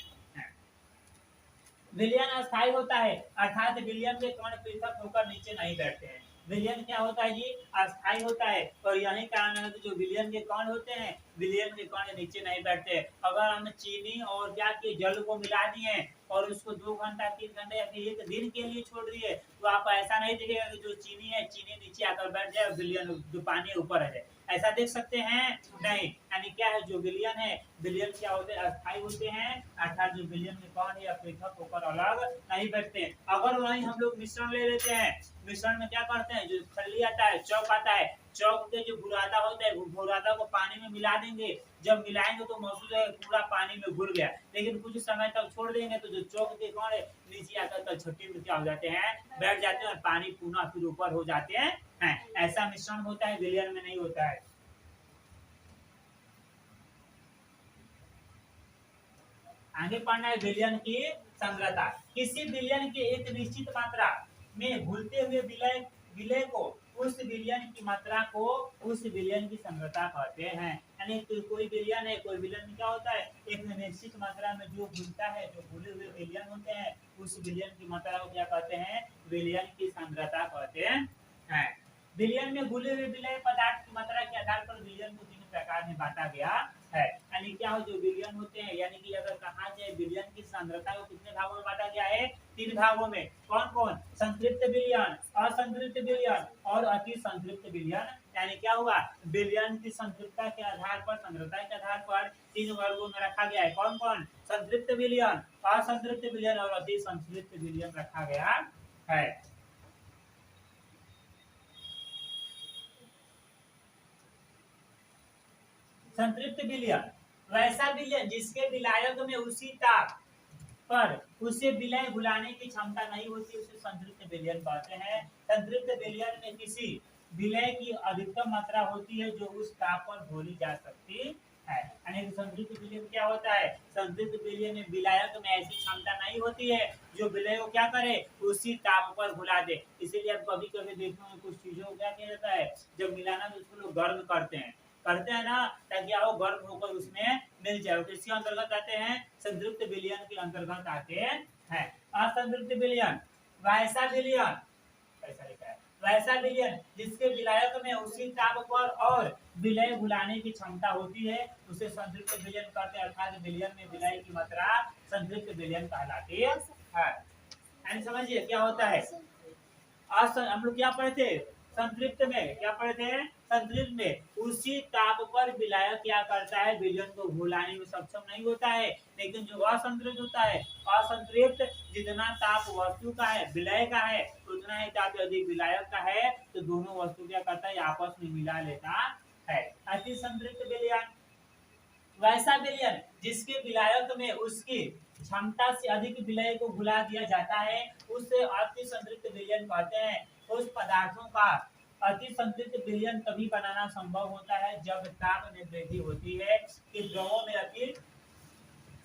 विलयन अस्थायी होता है, अर्थात विलयन के कण पृथक होकर नीचे नहीं बैठते हैं। विलयन क्या होता है जी, अस्थाई होता है। और यही कारण है कि जो विलयन के कण होते हैं, विलयन के कण नीचे नहीं बैठते। अगर हम चीनी और क्या किए, जल को मिला दिए और उसको 2 घंटा 3 घंटे या फिर 1 दिन के लिए छोड़ दिए, तो आप ऐसा नहीं देखिएगा कि जो चीनी है, चीनी नीचे आकर बैठ जाए और विलयन जो पानी ऊपर आ जाए, ऐसा देख सकते हैं नहीं। यानी क्या है, जो विलयन है, विलयन क्या होते हैं, अस्थाई होते हैं, अर्थात जो विलयन में कौन है पृथक होकर अलग नहीं बैठते। अगर वही हम लोग मिश्रण ले लेते हैं, मिश्रण में क्या करते हैं, जो खल्ली आता है, चौक आता है, चौक के जो बुरादा होता है, बुरादा को पानी में मिला देंगे। जब मिलाएंगे तो महसूस है पूरा पानी में घुल गया, लेकिन कुछ समय तक छोड़ देंगे तो जो चौक के कण है नीचे आकर तलछटी में क्या हो जाते हैं, बैठ जाते हैं और पानी पुनः फिर ऊपर हो जाते हैं। ऐसा मिश्रण होता है, विलयन में नहीं होता है। आगे पढ़ना है विलयन की सांद्रता। किसी विलयन के एक निश्चित मात्रा में घुलते हुए विलय विलय को उस विलयन की मात्रा को उस विलयन की सांद्रता कहते हैं। यानी कोई विलयन है, कोई विलयन में क्या होता है, एक निश्चित मात्रा में जो घुलता है, जो घुले हुए विलयन होते हैं, उस विलयन की मात्रा को क्या कहते हैं, विलयन की सांद्रता कहते हैं। विलयन में घुले हुए विलय पदार्थ की मात्रा के आधार पर विलयन को 3 प्रकार में बांटा गया है। यानी क्या हो, जो विलयन होते हैं, यानी कि अगर कहा जाए विलयन की सांद्रता को कितने भागों में बांटा गया है, 3 भागों में। कौन कौन, संतृप्त विलयन, असंतृप्त विलयन और अति संतृप्त विलयन। यानी क्या हुआ, विलयन की संतृप्तता के आधार पर, सांद्रता के आधार पर 3 वर्गों में रखा गया है। कौन कौन, संतृप्त विलयन, असंतृप्त विलयन और अति संतृप्त विलयन रखा गया है। संतृप्त विलयन वैसा विलयन जिसके विलायक में उसी ताप पर उसे विलय भुलाने की क्षमता नहीं होती, उसे संतृप्त विलयन कहते हैं। संतृप्त विलयन में किसी विलय की अधिकतम मात्रा होती है जो उस ताप पर घोली जा सकती है। यानी संतृप्त विलयन क्या होता है, संतृप्त विलयन में विलायक में ऐसी क्षमता नहीं होती है जो विलय को क्या करे, उसी ताप पर घुला दे। इसीलिए आप कभी कभी देखो कुछ चीजों को क्या किया जाता है, जब मिलाना तो उसको लोग गर्म करते हैं ना, ताकि वो गर्म होकर उसमें मिल जाए। तो इसके अंतर्गत आते हैं, संतृप्त विलयन के अंतर्गत आते हैं। असंतृप्त विलयन वैसा विलयन, ऐसा लिखा है, वैसा विलयन जिसके विलायक में उसी ताप पर और विलय भुलाने की क्षमता होती है, उसे संतृप्त विलयन कहते हैं। अर्थात विलयन में विलय की मात्रा संतृप्त विलयन कहलाती है। समझिए क्या होता है, हम लोग क्या पढ़े थे, संतृप्त में क्या पढ़े थे, संतृप्त में उसी ताप पर विलायक क्या करता है, विलयन को घुलाने में सक्षम नहीं होता है। लेकिन जो असंतृप्त होता है, असंतृप्त जितना ताप वस्तु का है, विलय का है, उतना ही ताप यदि विलायक का है, तो दोनों वस्तु क्या करता है, आपस में मिला लेता है। अति संतृप्त विलयन वैसा विलयन जिसके विलायक में उसकी क्षमता से अधिक विलय को घुला दिया जाता है, उसे अति संतृप्त विलयन कहते हैं। उस पदार्थों का अति संतृप्त विलयन तभी बनाना संभव होता है जब ताप में वृद्धि होती है। कि द्रवों में अति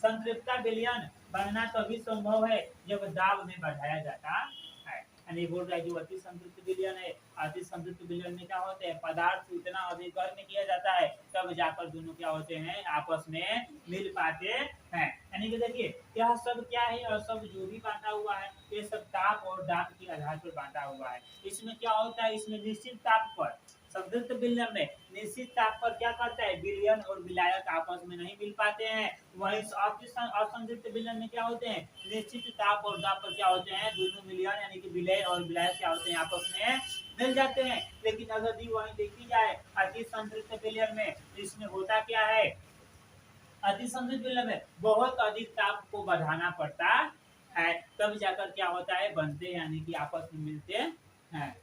संतृप्तता विलयन बनना तभी संभव है जब दाब में बढ़ाया जाता है। यानी बोल रहा है जो अति संतृप्त विलयन है, अति संतृप्त विलयन में क्या होते हैं, पदार्थ इतना अधिक गर्म किया जाता है तब जाकर दोनों क्या होते हैं, आपस में मिल पाते हैं। यानी कि देखिए यह सब क्या है, और सब जो भी बांटा हुआ है ये सब ताप और दाब के आधार पर बांटा हुआ है। इसमें क्या होता है, इसमें निश्चित ताप पर, संतृप्त विलयन में निश्चित ताप पर क्या करता है, विलयन और विलायक आपस में नहीं मिल पाते हैं। वहीं असंतृप्त विलयन में क्या होते हैं, निश्चित ताप और दाब पर क्या होते हैं, दोनों विलयन यानी कि विलय और विलायक क्या होते हैं, आपस में मिल जाते हैं। लेकिन अगर दी वहीं देखी जाए अति संतृप्त विलयन में, इसमें होता क्या है, अति संतृप्त विलयन में बहुत अधिक ताप को बढ़ाना पड़ता है, तब जाकर क्या होता है, बनते यानी कि आपस में मिलते हैं।